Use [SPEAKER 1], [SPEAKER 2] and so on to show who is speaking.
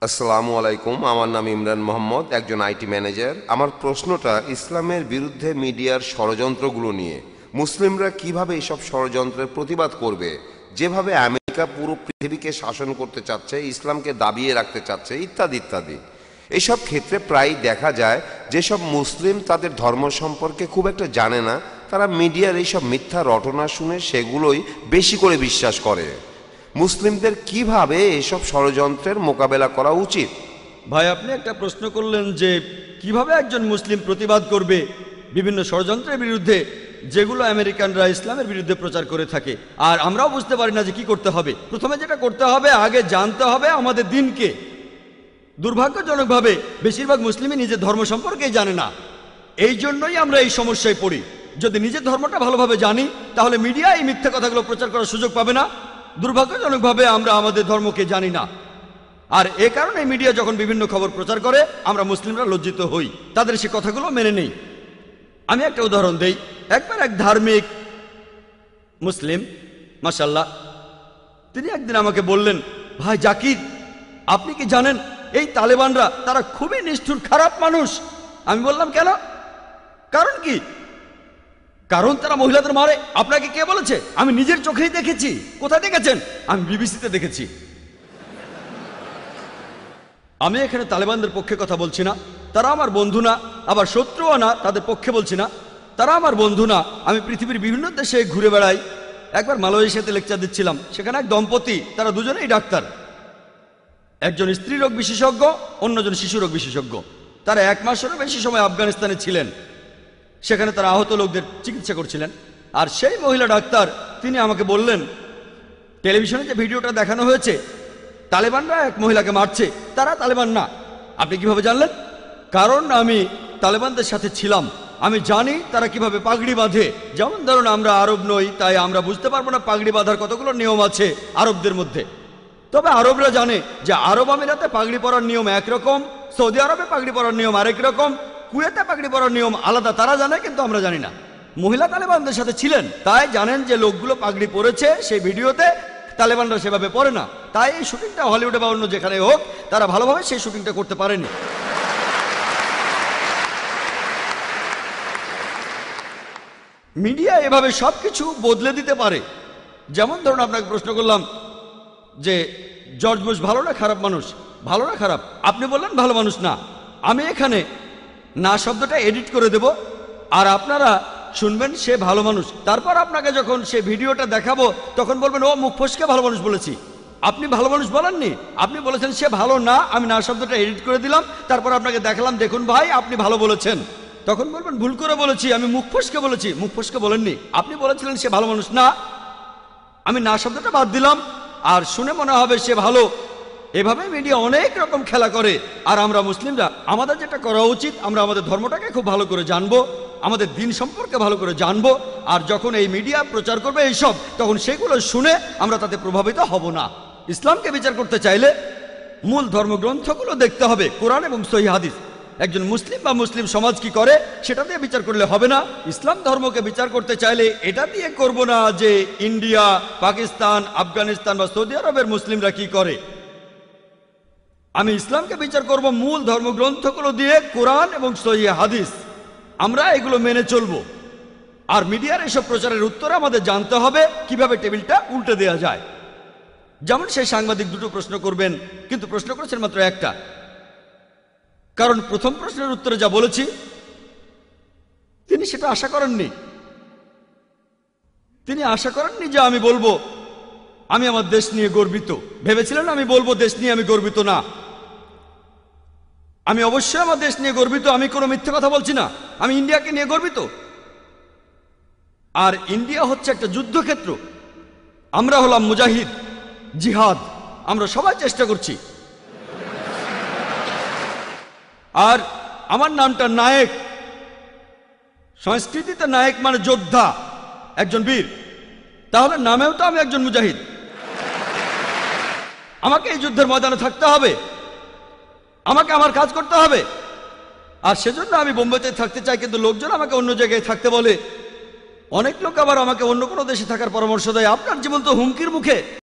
[SPEAKER 1] আসসালামু আলাইকুম। আমার নাম ইমরান মোহাম্মদ, একজন আইটি ম্যানেজার। আমার প্রশ্নটা ইসলামের বিরুদ্ধে মিডিয়ার ষড়যন্ত্রগুলো নিয়ে। মুসলিমরা কিভাবে এসব ষড়যন্ত্রের প্রতিবাদ করবে? যেভাবে আমেরিকা পুরো পৃথিবীকে শাসন করতে চাচ্ছে, ইসলামকে দাবিয়ে রাখতে চাচ্ছে, ইত্যাদি ইত্যাদি। এইসব ক্ষেত্রে প্রায়ই দেখা যায় যেসব মুসলিম তাদের ধর্ম সম্পর্কে খুব একটা জানে না, তারা মিডিয়ার এইসব মিথ্যা রটনা শুনে সেগুলোই বেশি করে বিশ্বাস করে। মুসলিমদের কিভাবে এসব ষড়যন্ত্রের মোকাবেলা করা উচিত?
[SPEAKER 2] ভাই, আপনি একটা প্রশ্ন করলেন যে কিভাবে একজন মুসলিম প্রতিবাদ করবে বিভিন্ন ষড়যন্ত্রের বিরুদ্ধে যেগুলো আমেরিকানরা ইসলামের বিরুদ্ধে প্রচার করে থাকে, আর আমরাও বুঝতে পারি না যে কি করতে হবে। প্রথমে যেটা করতে হবে, আগে জানতে হবে আমাদের দিনকে। দুর্ভাগ্যজনকভাবে বেশিরভাগ মুসলিমই নিজের ধর্ম সম্পর্কেই জানে না। এই জন্যই আমরা এই সমস্যায় পড়ি। যদি নিজের ধর্মটা ভালোভাবে জানি, তাহলে মিডিয়া এই মিথ্যা কথাগুলো প্রচার করার সুযোগ পাবে না। দুর্ভাগ্যজনকভাবে আমরা আমাদের ধর্মকে জানি না, আর এ কারণে মিডিয়া যখন বিভিন্ন খবর প্রচার করে আমরা মুসলিমরা লজ্জিত হই, তাদের সে কথাগুলো মেনে নেই। আমি একটা উদাহরণ দেই। একবার এক ধার্মিক মুসলিম, মাশাআল্লাহ, তিনি একদিন আমাকে বললেন, ভাই জাকির, আপনি কি জানেন এই তালেবানরা তারা খুবই নিষ্ঠুর, খারাপ মানুষ। আমি বললাম, কেন? কারণ কি? কারণ তারা মহিলাদের মারে। আপনাকে কে বলেছে? আমি নিজের চোখেই দেখেছি। কোথায় দেখেছেন? আমি বিবিসিতে দেখেছি। আমি এখানে তালেবানদের পক্ষে কথা বলছি না, তারা আমার বন্ধু না, আবার শত্রুও না। তাদের পক্ষে বলছি না, তারা আমার বন্ধু না। আমি পৃথিবীর বিভিন্ন দেশে ঘুরে বেড়াই। একবার মালয়েশিয়াতে লেকচার দিচ্ছিলাম, সেখানে এক দম্পতি, তারা দুজনেই ডাক্তার। একজন স্ত্রী রোগ বিশেষজ্ঞ, অন্যজন শিশু রোগ বিশেষজ্ঞ। তারা 1 মাসেরও বেশি সময় আফগানিস্তানে ছিলেন। সেখানে তারা আহত লোকদের চিকিৎসা করছিলেন। আর সেই মহিলা ডাক্তার, তিনি আমাকে বললেন, টেলিভিশনে যে ভিডিওটা দেখানো হয়েছে, তালেবানরা এক মহিলাকে মারছে, তারা তালেবান না। আপনি কিভাবে জানলেন? কারণ আমি তালেবানদের সাথে ছিলাম। আমি জানি তারা কিভাবে পাগড়ি বাঁধে। যেমন ধরুন, আমরা আরব নই, তাই আমরা বুঝতে পারবো না পাগড়ি বাঁধার কতগুলো নিয়ম আছে আরবদের মধ্যে। তবে আরবরা জানে যে আরব আমিরাতে পাগড়ি পরার নিয়ম একরকম, সৌদি আরবে পাগড়ি পরার নিয়ম আরেক রকম, কুয়েতে পাগড়ি পরার নিয়ম আলাদা। তারা জানে, কিন্তু আমরা জানি না। মহিলা তালেবানদের সাথে ছিলেন, তাই জানেন যে লোকগুলো পাগড়ি পরেছে সেই ভিডিওতে, তালেবানরা সেভাবে পরে না। তাই এই শুটিংটা হলিউডে বা অন্য যেখানে হোক, তারা ভালোভাবে সেই শুটিংটা করতে পারেনি। মিডিয়া এভাবে সবকিছু বদলে দিতে পারে। যেমন ধরুন, আপনাকে প্রশ্ন করলাম যে জর্জ বুশ ভালো না খারাপ মানুষ? ভালো না খারাপ? আপনি বললেন ভালো মানুষ না। আমি এখানে না শব্দটা এডিট করে দেব, আর আপনারা শুনবেন সে ভালো মানুষ। তারপর আপনাকে যখন সে ভিডিওটা দেখাবো, তখন বলবেন, ও মুখ ফসকে ভালো মানুষ বলেছি। আপনি ভালো মানুষ বলেননি, আপনি বলেছেন সে ভালো না। আমি না শব্দটা এডিট করে দিলাম, তারপর আপনাকে দেখালাম, দেখুন ভাই, আপনি ভালো বলেছেন। তখন বলবেন, ভুল করে বলেছি, আমি মুখ ফসকে বলেছি। মুখ ফসকে বলেননি, আপনি বলেছিলেন সে ভালো মানুষ না। আমি না শব্দটা বাদ দিলাম, আর শুনে মনে হবে সে ভালো। এভাবে মিডিয়া অনেক রকম খেলা করে। আর আমরা মুসলিমরা, আমাদের যেটা করা উচিত, আমরা আমাদের ধর্মটাকে খুব ভালো করে জানবো, আমাদের দিন সম্পর্কে ভালো করে জানবো। আর যখন এই মিডিয়া প্রচার করবে এইসব, তখন সেগুলো শুনে আমরা তাতে প্রভাবিত হব না। ইসলামকে বিচার করতে চাইলে মূল ধর্মগ্রন্থগুলো দেখতে হবে, কোরআন এবং সহিহ হাদিস। একজন মুসলিম বা মুসলিম সমাজ কি করে সেটা দিয়ে বিচার করলে হবে না। ইসলাম ধর্মকে বিচার করতে চাইলে এটা দিয়ে করব না যে ইন্ডিয়া, পাকিস্তান, আফগানিস্তান বা সৌদি আরবের মুসলিমরা কি করে। আমি ইসলামকে বিচার করব মূল ধর্মগ্রন্থগুলো দিয়ে, কোরআন এবং সহিহ হাদিস। আমরা এগুলো মেনে চলবো। আর মিডিয়ার এসব প্রচারের উত্তরে আমাদের জানতে হবে কিভাবে টেবিলটা উল্টে দেওয়া যায়। যেমন সেই সাংবাদিক দুটো প্রশ্ন করবেন, কিন্তু প্রশ্ন করেছেন মাত্র একটা। কারণ প্রথম প্রশ্নের উত্তরে যা বলেছি, তিনি সেটা আশা করেননি। তিনি আশা করেননি যে আমি বলবো আমি আমার দেশ নিয়ে গর্বিত। ভেবেছিলেন আমি বলবো দেশ নিয়ে আমি গর্বিত না। আমি অবশ্যই আমার দেশ নিয়ে গর্বিত, আমি কোনো মিথ্যে কথা বলছি না। আমি ইন্ডিয়াকে নিয়ে গর্বিত। আর ইন্ডিয়া হচ্ছে একটা যুদ্ধক্ষেত্র। আমরা হলাম মুজাহিদ, জিহাদ, আমরা সবাই চেষ্টা করছি। আর আমার নামটা নায়েক। সংস্কৃতিতে নায়েক মানে যোদ্ধা, একজন বীর। তাহলে নামেও তো আমি একজন মুজাহিদ। আমাকে এই যুদ্ধের ময়দানে থাকতে হবে, আমাকে আমার কাজ করতে হবে। আর সেজন্য আমি বোম্বেতে থাকতে চাই, কিন্তু লোকজন আমাকে অন্য জায়গায় থাকতে বলে। অনেক লোক আবার আমাকে অন্য কোনো দেশে থাকার পরামর্শ দেয়। আপনার জীবন তো হুমকির মুখে।